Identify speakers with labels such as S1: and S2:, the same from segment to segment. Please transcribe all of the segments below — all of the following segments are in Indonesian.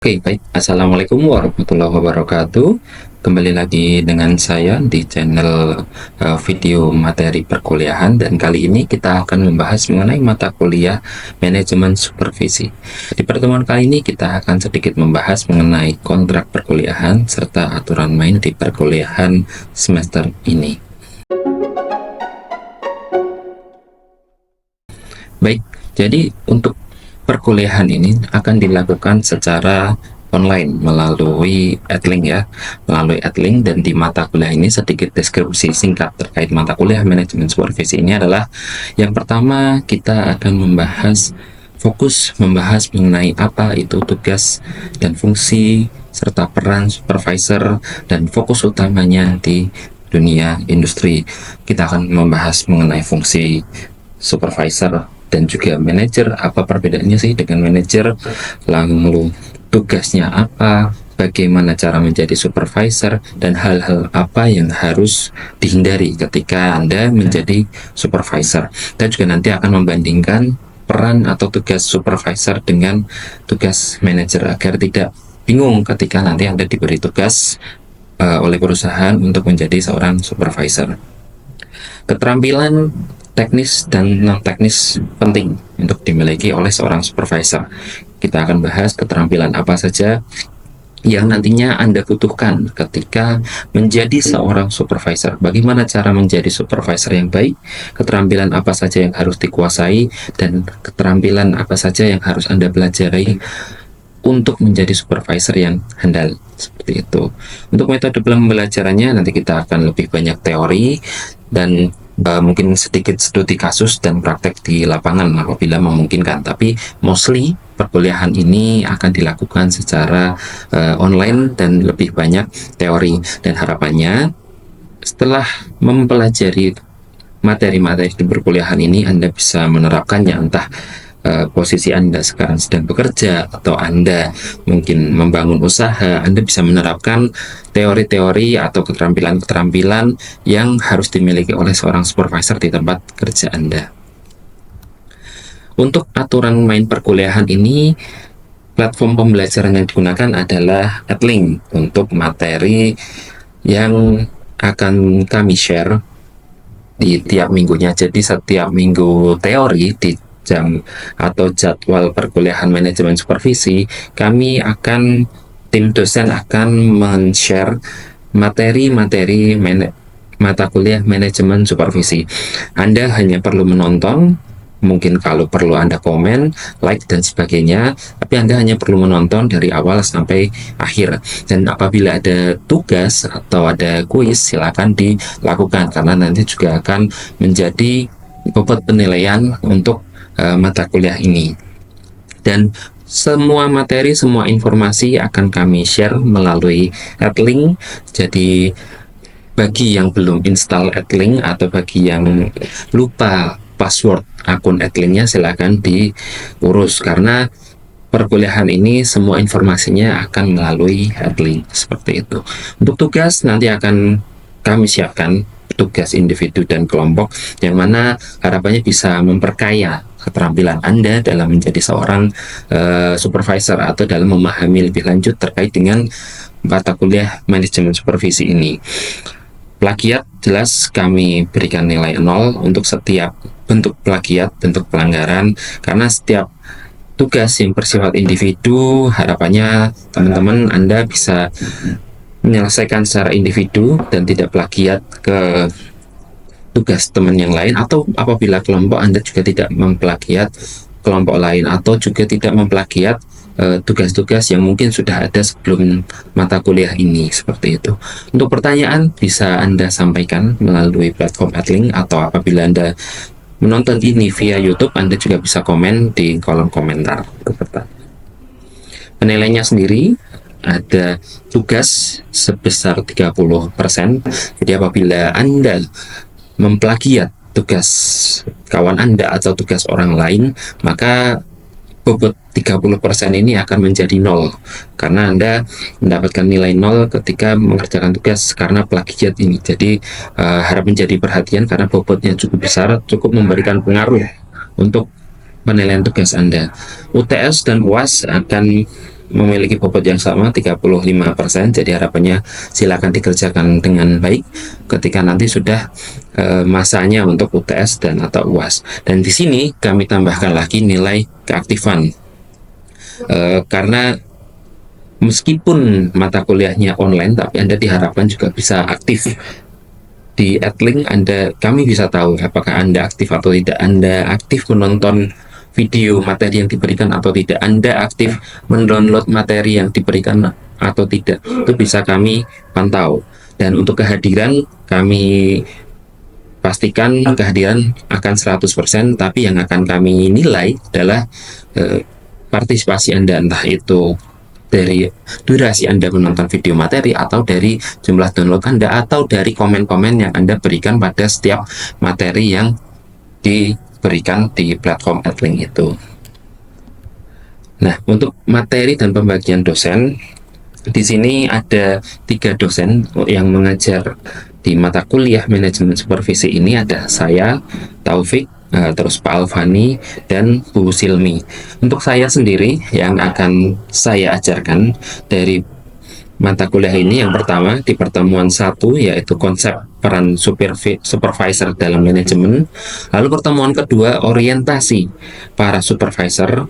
S1: Oke, baik. Assalamualaikum warahmatullahi wabarakatuh. Kembali lagi dengan saya di channel video materi perkuliahan, dan kali ini kita akan membahas mengenai mata kuliah manajemen supervisi. Di pertemuan kali ini kita akan sedikit membahas mengenai kontrak perkuliahan serta aturan main di perkuliahan semester ini. Baik, jadi untuk perkuliahan ini akan dilakukan secara online melalui Edlink ya, melalui Edlink. Dan di mata kuliah ini sedikit deskripsi singkat terkait mata kuliah manajemen supervisi ini adalah, yang pertama kita akan fokus membahas mengenai apa itu tugas dan fungsi serta peran supervisor, dan fokus utamanya di dunia industri. Kita akan membahas mengenai fungsi supervisor dan juga manajer, apa perbedaannya sih dengan manajer, lalu tugasnya apa, bagaimana cara menjadi supervisor, dan hal-hal apa yang harus dihindari ketika Anda menjadi supervisor. Dan juga nanti akan membandingkan peran atau tugas supervisor dengan tugas manajer agar tidak bingung ketika nanti Anda diberi tugas oleh perusahaan untuk menjadi seorang supervisor. Keterampilan teknis dan non teknis penting untuk dimiliki oleh seorang supervisor. Kita akan bahas keterampilan apa saja yang nantinya Anda butuhkan ketika menjadi seorang supervisor. Bagaimana cara menjadi supervisor yang baik, keterampilan apa saja yang harus dikuasai, dan keterampilan apa saja yang harus Anda pelajari untuk menjadi supervisor yang handal, seperti itu. Untuk metode pembelajarannya nanti kita akan lebih banyak teori dan mungkin sedikit studi kasus dan praktek di lapangan apabila memungkinkan, tapi mostly perkuliahan ini akan dilakukan secara online dan lebih banyak teori. Dan harapannya setelah mempelajari materi-materi di perkuliahan ini, Anda bisa menerapkannya, entah posisi Anda sekarang sedang bekerja atau Anda mungkin membangun usaha, Anda bisa menerapkan teori-teori atau keterampilan-keterampilan yang harus dimiliki oleh seorang supervisor di tempat kerja Anda. Untuk aturan main perkuliahan ini, platform pembelajaran yang digunakan adalah Edlink untuk materi yang akan kami share di tiap minggunya. Jadi setiap minggu teori di jam atau jadwal perkuliahan manajemen supervisi, tim dosen akan men-share materi-materi mata kuliah manajemen supervisi. Anda hanya perlu menonton, mungkin kalau perlu Anda komen, like, dan sebagainya, tapi Anda hanya perlu menonton dari awal sampai akhir. Dan apabila ada tugas atau ada kuis, silakan dilakukan, karena nanti juga akan menjadi bobot penilaian untuk mata kuliah ini. Dan semua materi, semua informasi akan kami share melalui Edlink. Jadi bagi yang belum install Edlink atau bagi yang lupa password akun Edlinknya, silahkan diurus, karena perkuliahan ini semua informasinya akan melalui Edlink, seperti itu. Untuk tugas nanti akan kami siapkan tugas individu dan kelompok, yang mana harapannya bisa memperkaya keterampilan Anda dalam menjadi seorang supervisor atau dalam memahami lebih lanjut terkait dengan mata kuliah manajemen supervisi ini. Plagiat jelas kami berikan nilai 0 untuk setiap bentuk plagiat, bentuk pelanggaran, karena setiap tugas yang bersifat individu, harapannya teman-teman Anda bisa menyelesaikan secara individu dan tidak plagiat ke tugas teman yang lain, atau apabila kelompok Anda juga tidak memplagiat kelompok lain, atau juga tidak memplagiat tugas-tugas yang mungkin sudah ada sebelum mata kuliah ini, seperti itu. Untuk pertanyaan bisa Anda sampaikan melalui platform Edlink, atau apabila Anda menonton ini via YouTube, Anda juga bisa komen di kolom komentar. Penilaiannya sendiri ada tugas sebesar 30%. Jadi apabila Anda memplagiat tugas kawan Anda atau tugas orang lain, maka bobot 30% ini akan menjadi 0, karena Anda mendapatkan nilai 0 ketika mengerjakan tugas karena plagiat ini. Jadi harap menjadi perhatian, karena bobotnya cukup besar, cukup memberikan pengaruh untuk penilaian tugas Anda. UTS dan UAS akan memiliki bobot yang sama 35%, jadi harapannya silakan dikerjakan dengan baik ketika nanti sudah masanya untuk UTS dan atau UAS. Dan di sini kami tambahkan lagi nilai keaktifan, karena meskipun mata kuliahnya online, tapi Anda diharapkan juga bisa aktif di Edlink. Kami bisa tahu apakah Anda aktif atau tidak, Anda aktif menonton video materi yang diberikan atau tidak, Anda aktif mendownload materi yang diberikan atau tidak, itu bisa kami pantau. Dan untuk kehadiran, kami pastikan kehadiran akan 100%, tapi yang akan kami nilai adalah partisipasi Anda, entah itu dari durasi Anda menonton video materi, atau dari jumlah download Anda, atau dari komen-komen yang Anda berikan pada setiap materi yang diberikan di platform Edlink itu. Nah, untuk materi dan pembagian dosen, di sini ada 3 dosen yang mengajar di mata kuliah manajemen supervisi ini. Ada saya, Taufik, terus Pak Alfani, dan Bu Silmi. Untuk saya sendiri yang akan saya ajarkan dari mata kuliah ini, yang pertama di pertemuan 1 yaitu konsep peran supervisor dalam manajemen. Lalu pertemuan kedua, orientasi para supervisor.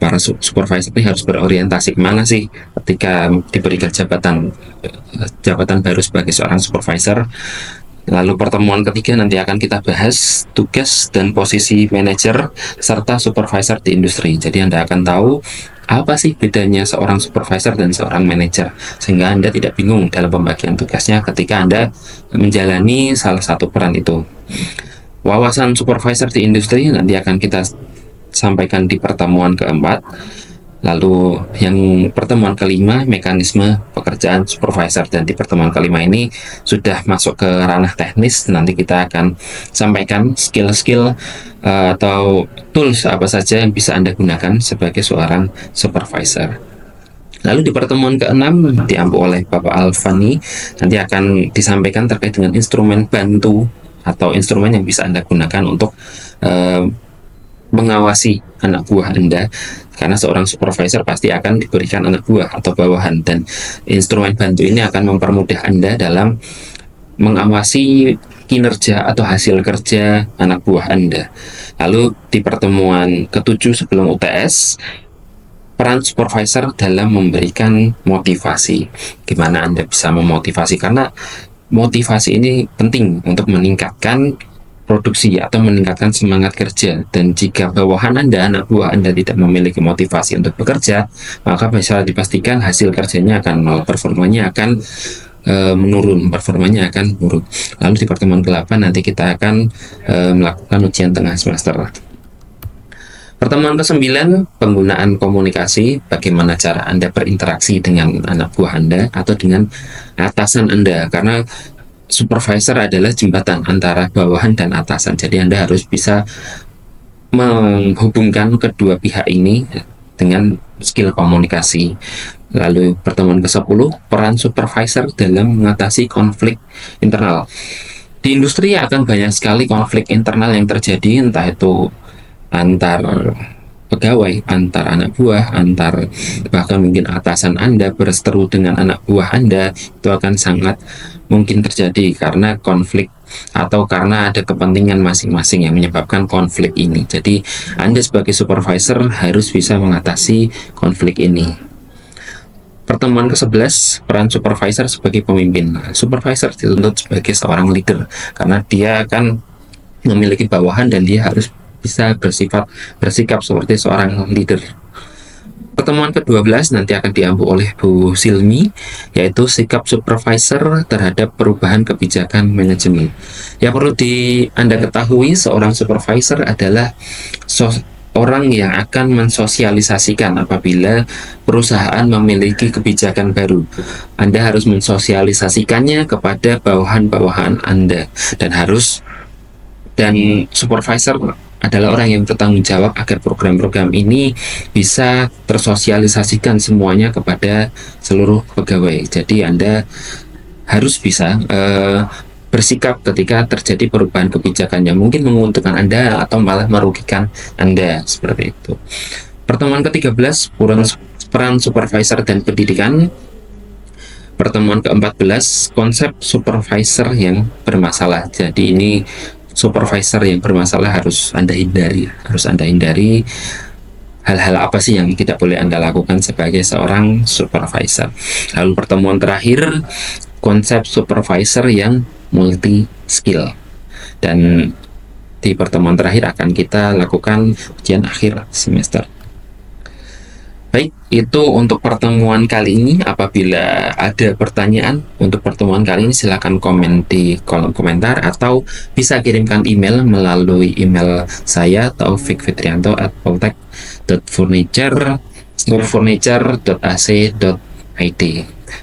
S1: Para supervisor ini harus berorientasi kemana sih ketika diberikan jabatan baru sebagai seorang supervisor. Lalu pertemuan ketiga nanti akan kita bahas tugas dan posisi manajer serta supervisor di industri. Jadi Anda akan tahu apa sih bedanya seorang supervisor dan seorang manajer, sehingga Anda tidak bingung dalam pembagian tugasnya ketika Anda menjalani salah satu peran itu. Wawasan supervisor di industri nanti akan kita sampaikan di pertemuan keempat. Lalu yang pertemuan kelima, mekanisme pekerjaan supervisor, dan di pertemuan kelima ini sudah masuk ke ranah teknis. Nanti kita akan sampaikan skill-skill atau tools apa saja yang bisa Anda gunakan sebagai seorang supervisor. Lalu di pertemuan ke-6 diampu oleh Bapak Alfani, nanti akan disampaikan terkait dengan instrumen bantu atau instrumen yang bisa Anda gunakan untuk mengawasi anak buah Anda, karena seorang supervisor pasti akan diberikan anak buah atau bawahan, dan instrumen bantu ini akan mempermudah Anda dalam mengawasi kinerja atau hasil kerja anak buah Anda. Lalu di pertemuan ke-7 sebelum UTS, peran supervisor dalam memberikan motivasi. Gimana Anda bisa memotivasi, karena motivasi ini penting untuk meningkatkan produksi atau meningkatkan semangat kerja. Dan jika bawahan Anda, anak buah Anda, tidak memiliki motivasi untuk bekerja, maka bisa dipastikan hasil kerjanya akan nol, performanya akan menurun. Lalu di pertemuan ke-8 nanti kita akan melakukan ujian tengah semester. Pertemuan ke-9, penggunaan komunikasi, bagaimana cara Anda berinteraksi dengan anak buah Anda atau dengan atasan Anda, karena supervisor adalah jembatan antara bawahan dan atasan. Jadi Anda harus bisa menghubungkan kedua pihak ini dengan skill komunikasi. Lalu pertemuan ke-10, peran supervisor dalam mengatasi konflik internal. Di industri akan banyak sekali konflik internal yang terjadi, entah itu antar pegawai, antar anak buah, bahkan mungkin atasan Anda berseteru dengan anak buah Anda. Itu akan sangat mungkin terjadi karena konflik atau karena ada kepentingan masing-masing yang menyebabkan konflik ini. Jadi Anda sebagai supervisor harus bisa mengatasi konflik ini. Pertemuan ke-11, peran supervisor sebagai pemimpin. Supervisor dituntut sebagai seorang leader karena dia akan memiliki bawahan dan dia harus bisa bersikap seperti seorang leader. Pertemuan ke-12 nanti akan diampu oleh Bu Silmi, yaitu sikap supervisor terhadap perubahan kebijakan manajemen. Yang perlu Anda ketahui, seorang supervisor adalah orang yang akan mensosialisasikan apabila perusahaan memiliki kebijakan baru. Anda harus mensosialisasikannya kepada bawahan-bawahan Anda, dan supervisor adalah orang yang bertanggung jawab agar program-program ini bisa tersosialisasikan semuanya kepada seluruh pegawai. Jadi Anda harus bisa bersikap ketika terjadi perubahan kebijakan yang mungkin menguntungkan Anda atau malah merugikan Anda, seperti itu. Pertemuan ke-13, peran supervisor dan pendidikan. Pertemuan ke-14, konsep supervisor yang bermasalah. Jadi ini supervisor yang bermasalah harus Anda hindari. Hal-hal apa sih yang tidak boleh Anda lakukan sebagai seorang supervisor. Lalu pertemuan terakhir, konsep supervisor yang multi skill. Dan di pertemuan terakhir akan kita lakukan ujian akhir semester. Baik, itu untuk pertemuan kali ini. Apabila ada pertanyaan untuk pertemuan kali ini, silakan komen di kolom komentar atau bisa kirimkan email melalui email saya taufikfitrianto@poltek.furniture.ac.id.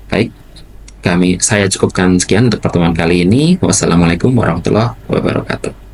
S1: Baik, saya cukupkan sekian untuk pertemuan kali ini. Wassalamualaikum warahmatullahi wabarakatuh.